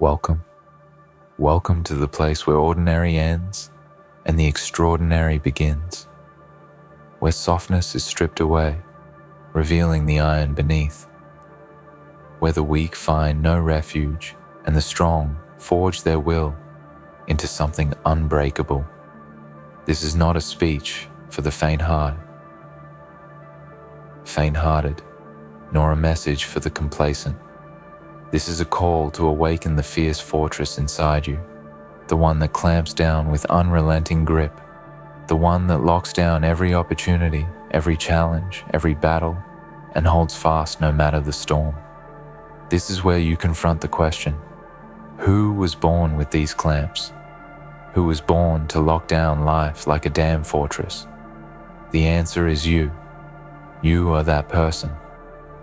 Welcome. Welcome to the place where ordinary ends and the extraordinary begins, where softness is stripped away, revealing the iron beneath, where the weak find no refuge and the strong forge their will into something unbreakable. This is not a speech for the faint-hearted, nor a message for the complacent. This is a call to awaken the fierce fortress inside you, the one that clamps down with unrelenting grip, the one that locks down every opportunity, every challenge, every battle, and holds fast no matter the storm. This is where you confront the question, who was born with these clamps? Who was born to lock down life like a dam fortress? The answer is you. You are that person.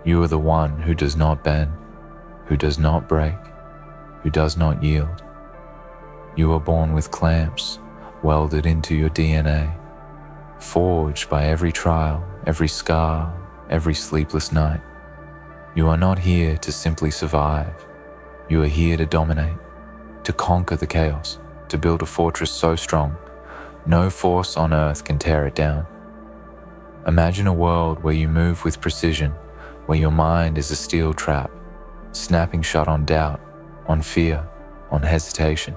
You are the one who does not bend, who does not break, who does not yield. You are born with clamps welded into your DNA, forged by every trial, every scar, every sleepless night. You are not here to simply survive. You are here to dominate, to conquer the chaos, to build a fortress so strong, no force on earth can tear it down. Imagine a world where you move with precision, where your mind is a steel trap, snapping shut on doubt, on fear, on hesitation.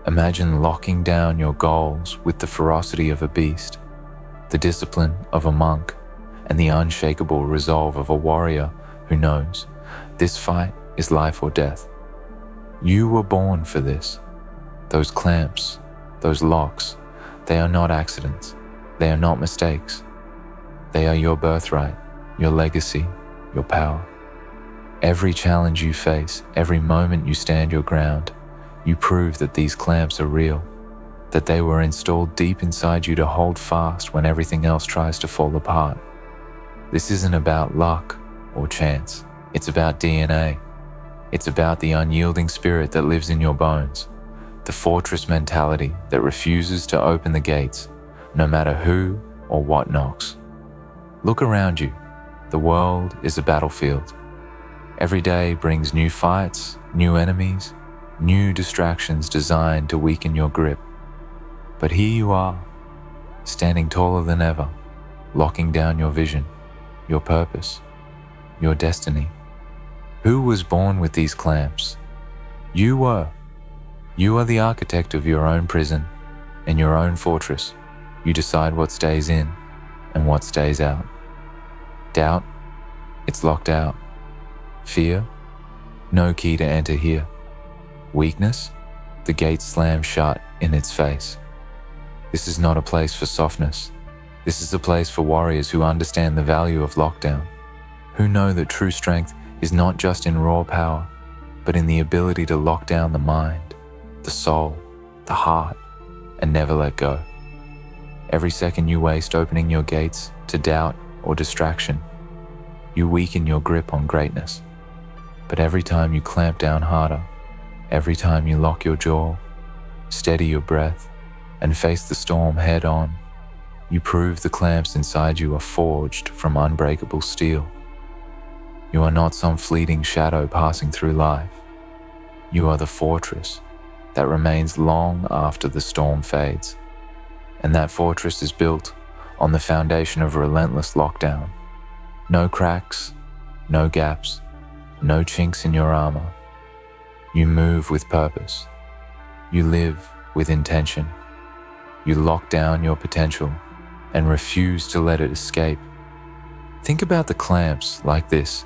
Imagine locking down your goals with the ferocity of a beast, the discipline of a monk, and the unshakable resolve of a warrior who knows this fight is life or death. You were born for this. Those clamps, those locks, they are not accidents. They are not mistakes. They are your birthright, your legacy, your power. Every challenge you face, every moment you stand your ground, you prove that these clamps are real, that they were installed deep inside you to hold fast when everything else tries to fall apart. This isn't about luck or chance. It's about DNA. It's about the unyielding spirit that lives in your bones, the fortress mentality that refuses to open the gates, no matter who or what knocks. Look around you. The world is a battlefield. Every day brings new fights, new enemies, new distractions designed to weaken your grip. But here you are, standing taller than ever, locking down your vision, your purpose, your destiny. Who was born with these clamps? You were. You are the architect of your own prison and your own fortress. You decide what stays in and what stays out. Doubt? It's locked out. Fear? No key to enter here. Weakness? The gate slams shut in its face. This is not a place for softness. This is a place for warriors who understand the value of lockdown, who know that true strength is not just in raw power, but in the ability to lock down the mind, the soul, the heart, and never let go. Every second you waste opening your gates to doubt or distraction, you weaken your grip on greatness. But every time you clamp down harder, every time you lock your jaw, steady your breath, and face the storm head on, you prove the clamps inside you are forged from unbreakable steel. You are not some fleeting shadow passing through life. You are the fortress that remains long after the storm fades. And that fortress is built on the foundation of relentless lockdown. No cracks, no gaps, no chinks in your armor. You move with purpose. You live with intention. You lock down your potential and refuse to let it escape. Think about the clamps like this.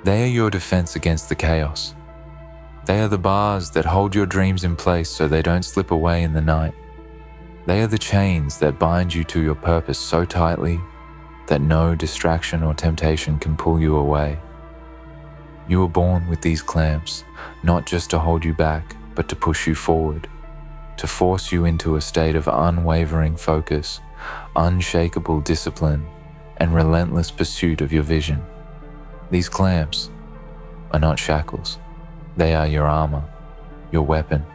They are your defense against the chaos. They are the bars that hold your dreams in place so they don't slip away in the night. They are the chains that bind you to your purpose so tightly that no distraction or temptation can pull you away. You were born with these clamps, not just to hold you back, but to push you forward, to force you into a state of unwavering focus, unshakable discipline, and relentless pursuit of your vision. These clamps are not shackles. They are your armor, your weapon,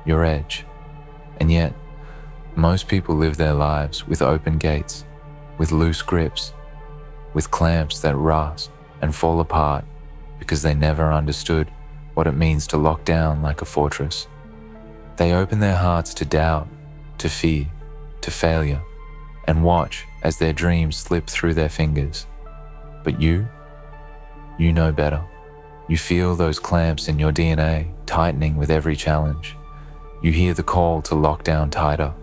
your edge. And yet, most people live their lives with open gates, with loose grips, with clamps that rust and fall apart because they never understood what it means to lock down like a fortress. They open their hearts to doubt, to fear, to failure, and watch as their dreams slip through their fingers. But you know better. You feel those clamps in your DNA tightening with every challenge. You hear the call to lock down tighter,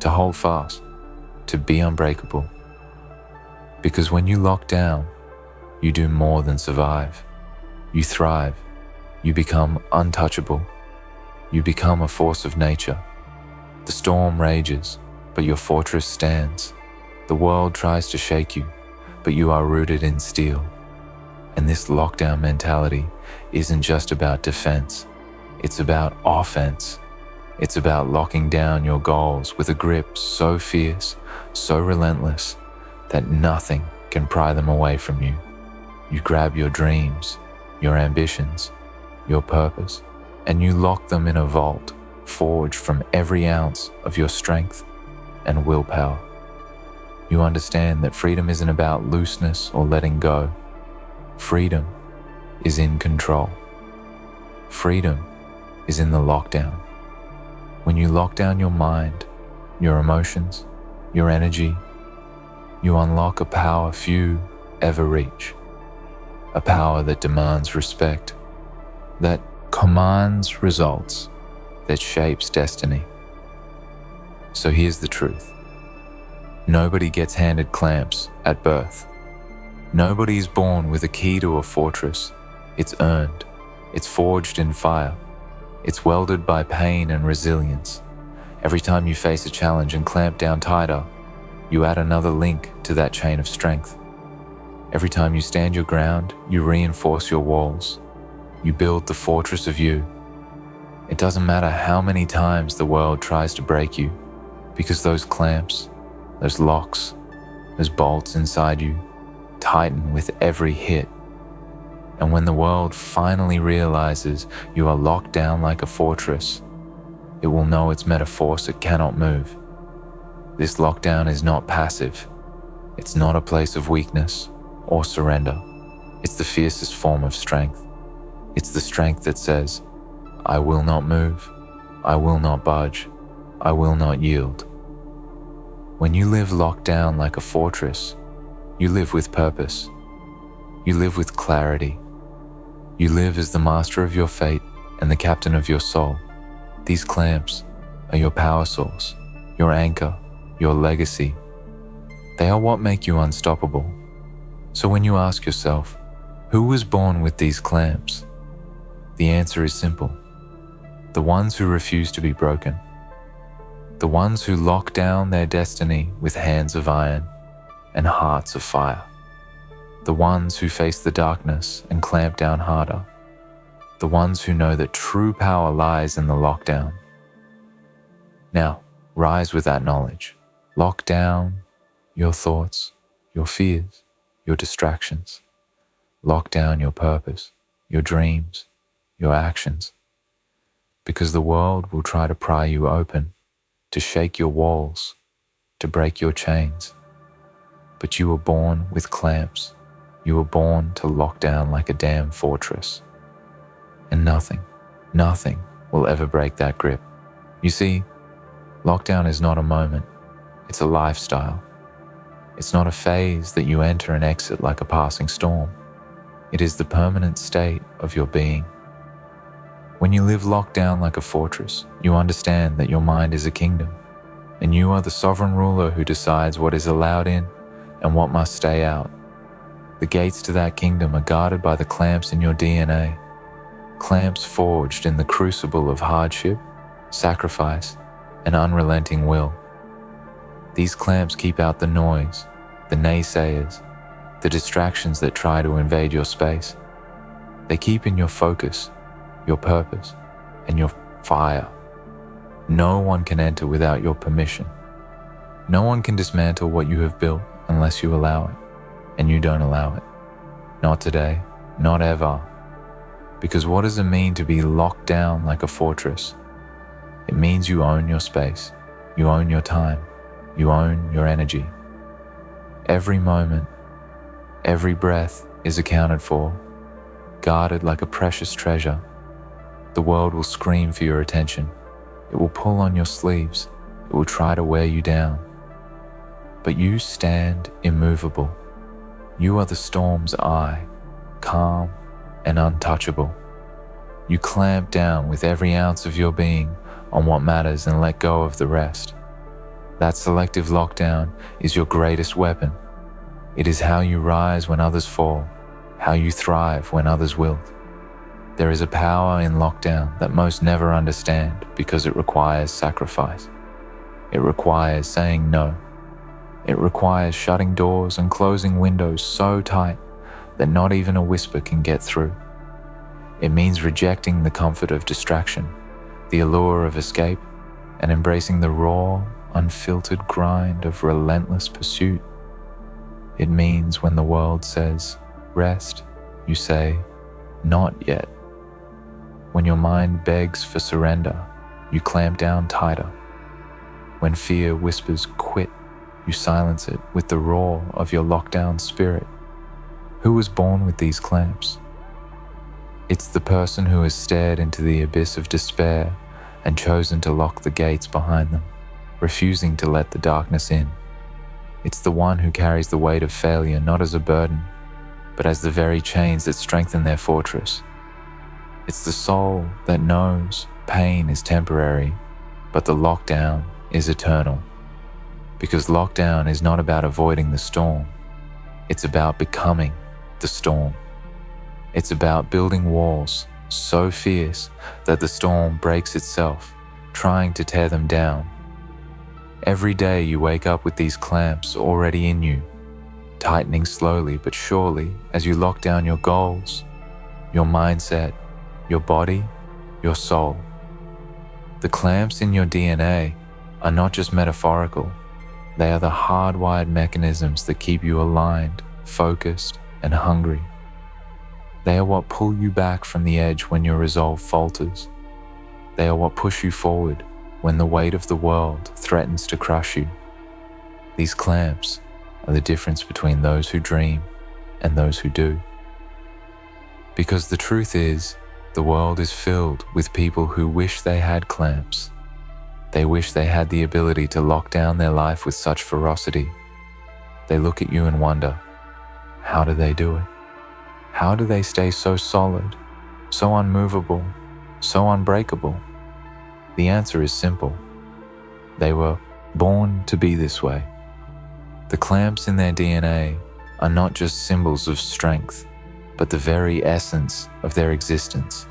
to hold fast, to be unbreakable. Because when you lock down, you do more than survive. You thrive. You become untouchable. You become a force of nature. The storm rages, but your fortress stands. The world tries to shake you, but you are rooted in steel. And this lockdown mentality isn't just about defense. It's about offense. It's about locking down your goals with a grip so fierce, so relentless, that nothing can pry them away from you. You grab your dreams, your ambitions, your purpose, and you lock them in a vault forged from every ounce of your strength and willpower. You understand that freedom isn't about looseness or letting go. Freedom is in control. Freedom is in the lockdown. When you lock down your mind, your emotions, your energy, you unlock a power few ever reach. A power that demands respect, that commands results, that shapes destiny. So here's the truth. Nobody gets handed clamps at birth. Nobody is born with a key to a fortress. It's earned. It's forged in fire. It's welded by pain and resilience. Every time you face a challenge and clamp down tighter, you add another link to that chain of strength. Every time you stand your ground, you reinforce your walls. You build the fortress of you. It doesn't matter how many times the world tries to break you, because those clamps, those locks, those bolts inside you tighten with every hit. And when the world finally realizes you are locked down like a fortress, it will know its met a force it cannot move. This lockdown is not passive. It's not a place of weakness or surrender. It's the fiercest form of strength. It's the strength that says, I will not move, I will not budge, I will not yield. When you live locked down like a fortress, you live with purpose. You live with clarity. You live as the master of your fate and the captain of your soul. These clamps are your power source, your anchor, your legacy. They are what make you unstoppable. So when you ask yourself, who was born with these clamps? The answer is simple. The ones who refuse to be broken. The ones who lock down their destiny with hands of iron and hearts of fire. The ones who face the darkness and clamp down harder. The ones who know that true power lies in the lockdown. Now, rise with that knowledge. Lock down your thoughts, your fears, your distractions. Lock down your purpose, your dreams, your actions. Because the world will try to pry you open, to shake your walls, to break your chains. But you were born with clamps. You were born to lock down like a damn fortress. And nothing will ever break that grip. You see, lockdown is not a moment. It's a lifestyle. It's not a phase that you enter and exit like a passing storm. It is the permanent state of your being. When you live locked down like a fortress, you understand that your mind is a kingdom, and you are the sovereign ruler who decides what is allowed in and what must stay out. The gates to that kingdom are guarded by the clamps in your DNA, clamps forged in the crucible of hardship, sacrifice, and unrelenting will. These clamps keep out the noise, the naysayers, the distractions that try to invade your space. They keep in your focus, your purpose, and your fire. No one can enter without your permission. No one can dismantle what you have built unless you allow it, and you don't allow it. Not today, not ever. Because what does it mean to be locked down like a fortress? It means you own your space, you own your time, you own your energy. Every moment, every breath is accounted for, guarded like a precious treasure, The world will scream for your attention. It will pull on your sleeves. It will try to wear you down. But you stand immovable. You are the storm's eye, calm and untouchable. You clamp down with every ounce of your being on what matters and let go of the rest. That selective lockdown is your greatest weapon. It is how you rise when others fall, how you thrive when others wilt. There is a power in lockdown that most never understand because it requires sacrifice. It requires saying no. It requires shutting doors and closing windows so tight that not even a whisper can get through. It means rejecting the comfort of distraction, the allure of escape, and embracing the raw, unfiltered grind of relentless pursuit. It means when the world says, rest, you say, not yet. When your mind begs for surrender, you clamp down tighter. When fear whispers quit, you silence it with the roar of your lockdown spirit. Who was born with these clamps? It's the person who has stared into the abyss of despair and chosen to lock the gates behind them, refusing to let the darkness in. It's the one who carries the weight of failure not as a burden, but as the very chains that strengthen their fortress. It's the soul that knows pain is temporary, but the lockdown is eternal. Because lockdown is not about avoiding the storm, it's about becoming the storm. It's about building walls so fierce that the storm breaks itself, trying to tear them down. Every day you wake up with these clamps already in you, tightening slowly but surely as you lock down your goals, your mindset, your body, your soul. The clamps in your DNA are not just metaphorical. They are the hardwired mechanisms that keep you aligned, focused, and hungry. They are what pull you back from the edge when your resolve falters. They are what push you forward when the weight of the world threatens to crush you. These clamps are the difference between those who dream and those who do. Because the truth is, the world is filled with people who wish they had clamps. They wish they had the ability to lock down their life with such ferocity. They look at you and wonder, how do they do it? How do they stay so solid, so unmovable, so unbreakable? The answer is simple. They were born to be this way. The clamps in their DNA are not just symbols of strength, but the very essence of their existence.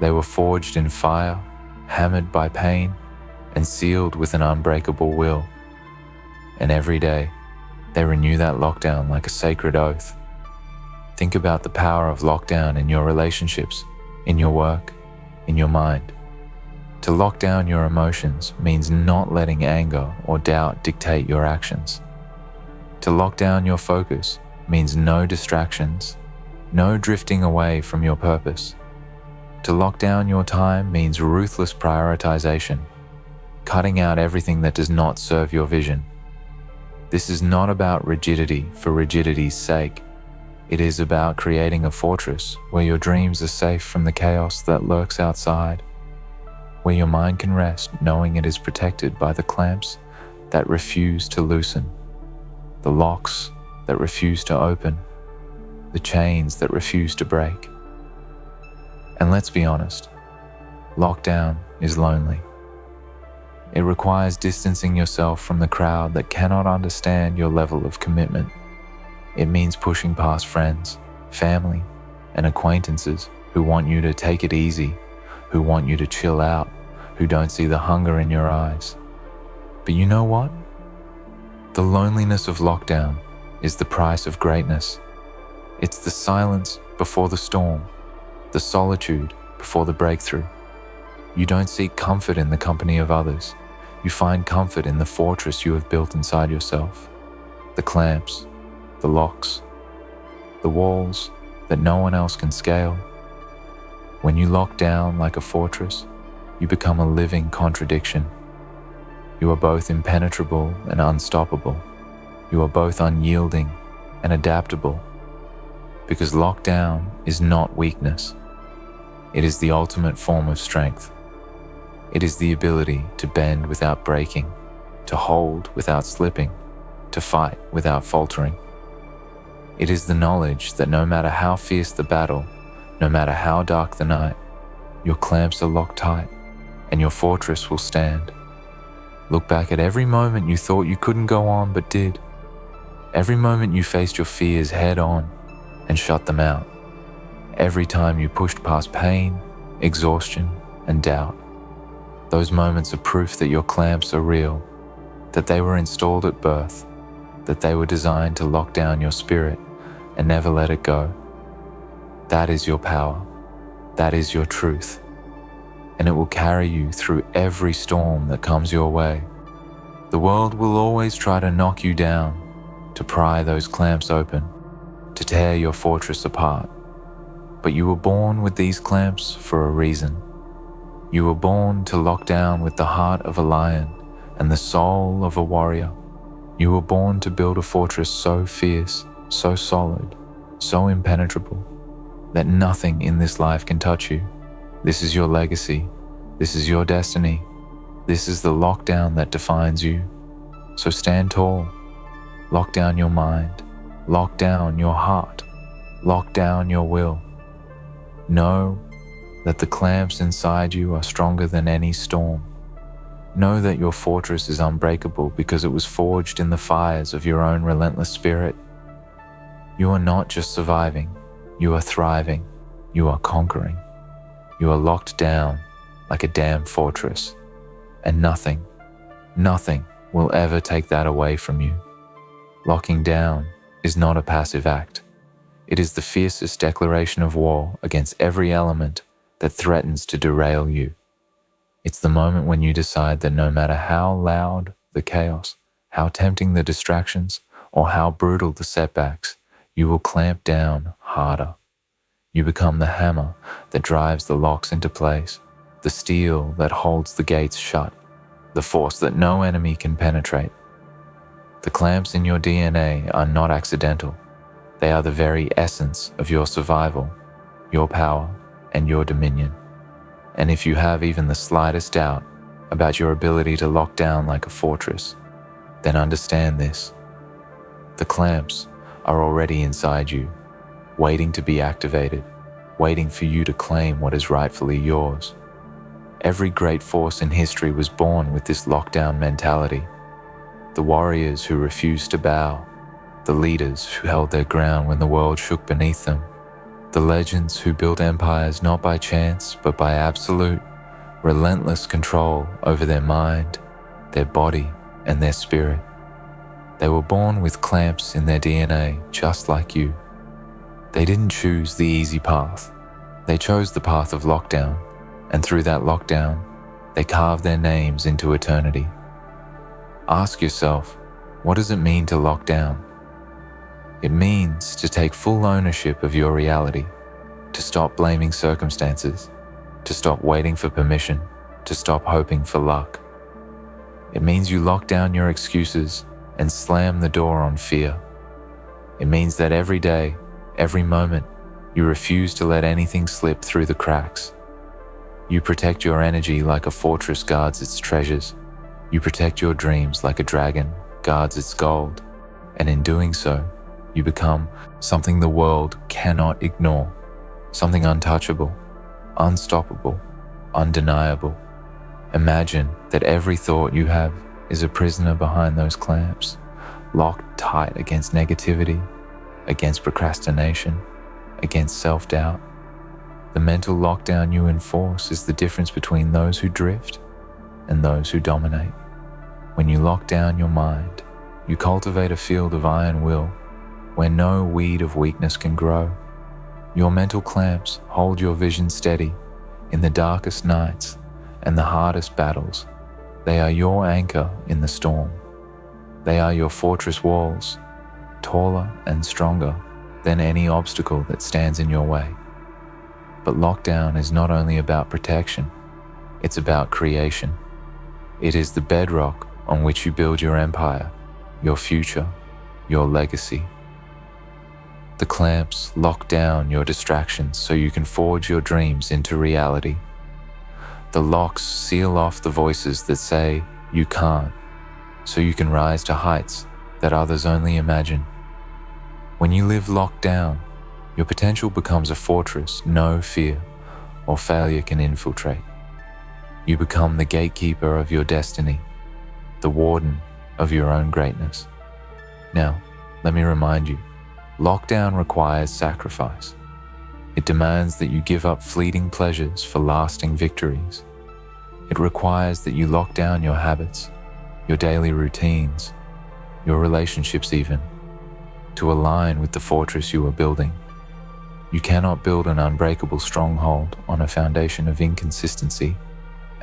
They were forged in fire, hammered by pain, and sealed with an unbreakable will. And every day, they renew that lockdown like a sacred oath. Think about the power of lockdown in your relationships, in your work, in your mind. To lock down your emotions means not letting anger or doubt dictate your actions. To lock down your focus means no distractions, no drifting away from your purpose. To lock down your time means ruthless prioritization, cutting out everything that does not serve your vision. This is not about rigidity for rigidity's sake. It is about creating a fortress where your dreams are safe from the chaos that lurks outside, where your mind can rest knowing it is protected by the clamps that refuse to loosen, the locks that refuse to open, the chains that refuse to break. And let's be honest, lockdown is lonely. It requires distancing yourself from the crowd that cannot understand your level of commitment. It means pushing past friends, family, and acquaintances who want you to take it easy, who want you to chill out, who don't see the hunger in your eyes. But you know what? The loneliness of lockdown is the price of greatness. It's the silence before the storm, the solitude before the breakthrough. You don't seek comfort in the company of others. You find comfort in the fortress you have built inside yourself. The clamps, the locks, the walls that no one else can scale. When you lock down like a fortress, you become a living contradiction. You are both impenetrable and unstoppable. You are both unyielding and adaptable. Because lockdown is not weakness. It is the ultimate form of strength. It is the ability to bend without breaking, to hold without slipping, to fight without faltering. It is the knowledge that no matter how fierce the battle, no matter how dark the night, your clamps are locked tight and your fortress will stand. Look back at every moment you thought you couldn't go on but did. Every moment you faced your fears head on and shut them out. Every time you pushed past pain, exhaustion, and doubt. Those moments are proof that your clamps are real, that they were installed at birth, that they were designed to lock down your spirit and never let it go. That is your power. That is your truth. And it will carry you through every storm that comes your way. The world will always try to knock you down, to pry those clamps open, to tear your fortress apart. But you were born with these clamps for a reason. You were born to lock down with the heart of a lion and the soul of a warrior. You were born to build a fortress so fierce, so solid, so impenetrable, that nothing in this life can touch you. This is your legacy. This is your destiny. This is the lockdown that defines you. So stand tall. Lock down your mind. Lock down your heart. Lock down your will. Know that the clamps inside you are stronger than any storm. Know that your fortress is unbreakable because it was forged in the fires of your own relentless spirit. You are not just surviving, you are thriving, you are conquering. You are locked down like a damn fortress, and nothing will ever take that away from you. Locking down is not a passive act. It is the fiercest declaration of war against every element that threatens to derail you. It's the moment when you decide that no matter how loud the chaos, how tempting the distractions, or how brutal the setbacks, you will clamp down harder. You become the hammer that drives the locks into place, the steel that holds the gates shut, the force that no enemy can penetrate. The clamps in your DNA are not accidental. They are the very essence of your survival, your power, and your dominion. And if you have even the slightest doubt about your ability to lock down like a fortress, then understand this. The clamps are already inside you, waiting to be activated, waiting for you to claim what is rightfully yours. Every great force in history was born with this lockdown mentality. The warriors who refused to bow, the leaders who held their ground when the world shook beneath them, the legends who built empires not by chance but by absolute, relentless control over their mind, their body, and their spirit. They were born with clamps in their DNA just like you. They didn't choose the easy path. They chose the path of lockdown, and through that lockdown, they carved their names into eternity. Ask yourself, what does it mean to lock down? It means to take full ownership of your reality, to stop blaming circumstances, to stop waiting for permission, to stop hoping for luck. It means you lock down your excuses and slam the door on fear. It means that every day, every moment, you refuse to let anything slip through the cracks. You protect your energy like a fortress guards its treasures. You protect your dreams like a dragon guards its gold. And in doing so, you become something the world cannot ignore, something untouchable, unstoppable, undeniable. Imagine that every thought you have is a prisoner behind those clamps, locked tight against negativity, against procrastination, against self-doubt. The mental lockdown you enforce is the difference between those who drift and those who dominate. When you lock down your mind, you cultivate a field of iron will where no weed of weakness can grow. Your mental clamps hold your vision steady in the darkest nights and the hardest battles. They are your anchor in the storm. They are your fortress walls, taller and stronger than any obstacle that stands in your way. But lockdown is not only about protection, it's about creation. It is the bedrock on which you build your empire, your future, your legacy. The clamps lock down your distractions so you can forge your dreams into reality. The locks seal off the voices that say you can't, so you can rise to heights that others only imagine. When you live locked down, your potential becomes a fortress no fear or failure can infiltrate. You become the gatekeeper of your destiny, the warden of your own greatness. Now, let me remind you, lockdown requires sacrifice. It demands that you give up fleeting pleasures for lasting victories. It requires that you lock down your habits, your daily routines, your relationships even, to align with the fortress you are building. You cannot build an unbreakable stronghold on a foundation of inconsistency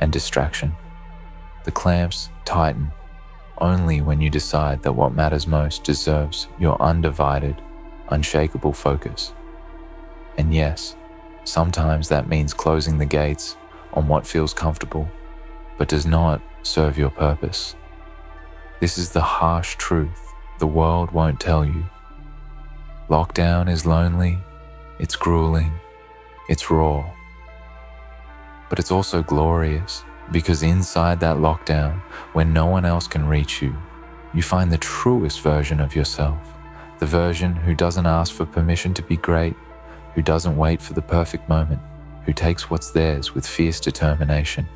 and distraction. The clamps tighten only when you decide that what matters most deserves your undivided, unshakable focus. And yes, sometimes that means closing the gates on what feels comfortable, but does not serve your purpose. This is the harsh truth the world won't tell you. Lockdown is lonely, it's grueling, it's raw. But it's also glorious, because inside that lockdown, when no one else can reach you, you find the truest version of yourself, the version who doesn't ask for permission to be great, who doesn't wait for the perfect moment, who takes what's theirs with fierce determination.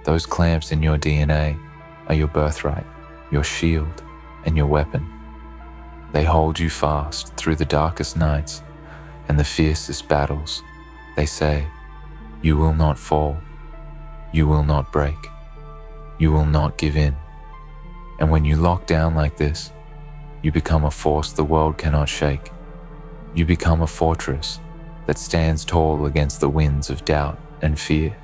Those clamps in your DNA are your birthright, your shield, and your weapon. They hold you fast through the darkest nights and the fiercest battles. They say, you will not fall, you will not break, you will not give in. And when you lock down like this, you become a force the world cannot shake. You become a fortress that stands tall against the winds of doubt and fear.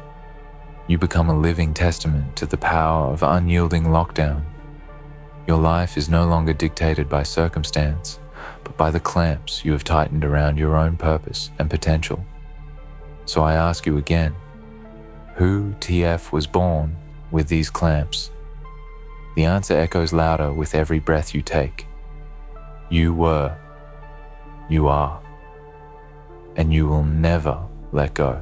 You become a living testament to the power of unyielding lockdown. Your life is no longer dictated by circumstance, but by the clamps you have tightened around your own purpose and potential. So I ask you again, who TF was born with these clamps? The answer echoes louder with every breath you take. You were, you are, and you will never let go.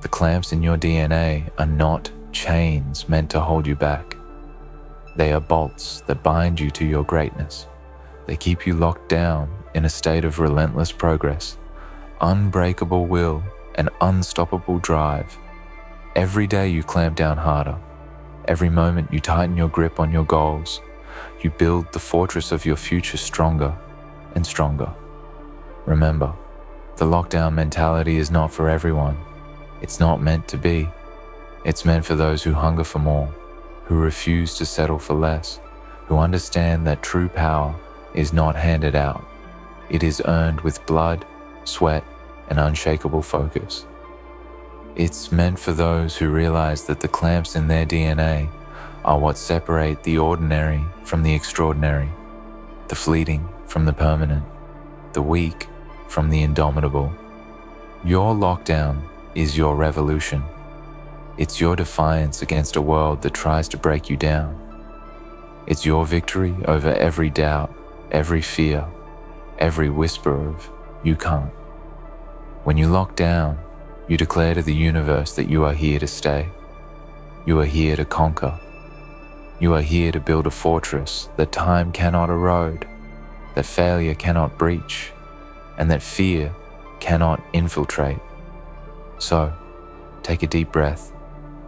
The clamps in your DNA are not chains meant to hold you back. They are bolts that bind you to your greatness. They keep you locked down in a state of relentless progress, unbreakable will, and unstoppable drive. Every day you clamp down harder. Every moment you tighten your grip on your goals. You build the fortress of your future stronger and stronger. Remember, the lockdown mentality is not for everyone. It's not meant to be. It's meant for those who hunger for more, who refuse to settle for less, who understand that true power is not handed out. It is earned with blood, sweat, and unshakable focus. It's meant for those who realize that the clamps in their DNA are what separate the ordinary from the extraordinary, the fleeting from the permanent, the weak from the indomitable. Your lockdown is your revolution. It's your defiance against a world that tries to break you down. It's your victory over every doubt, every fear, every whisper of you can't. When you lock down, you declare to the universe that you are here to stay. You are here to conquer. You are here to build a fortress that time cannot erode, that failure cannot breach, and that fear cannot infiltrate. So, take a deep breath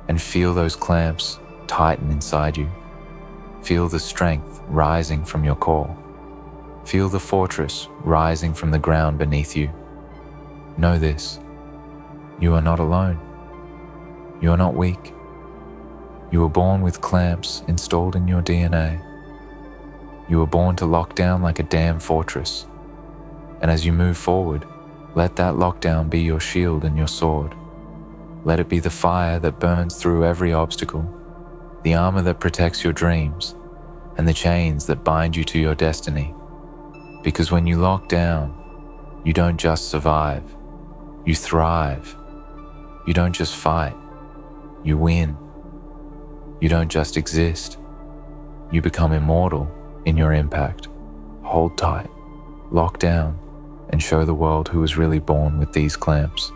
and feel those clamps tighten inside you. Feel the strength rising from your core. Feel the fortress rising from the ground beneath you. Know this, you are not alone. You are not weak. You were born with clamps installed in your DNA. You were born to lock down like a damn fortress. And as you move forward, let that lockdown be your shield and your sword. Let it be the fire that burns through every obstacle, the armor that protects your dreams, and the chains that bind you to your destiny. Because when you lock down, you don't just survive, you thrive. You don't just fight, you win. You don't just exist, you become immortal in your impact. Hold tight, lock down, and show the world who was really born with these clamps.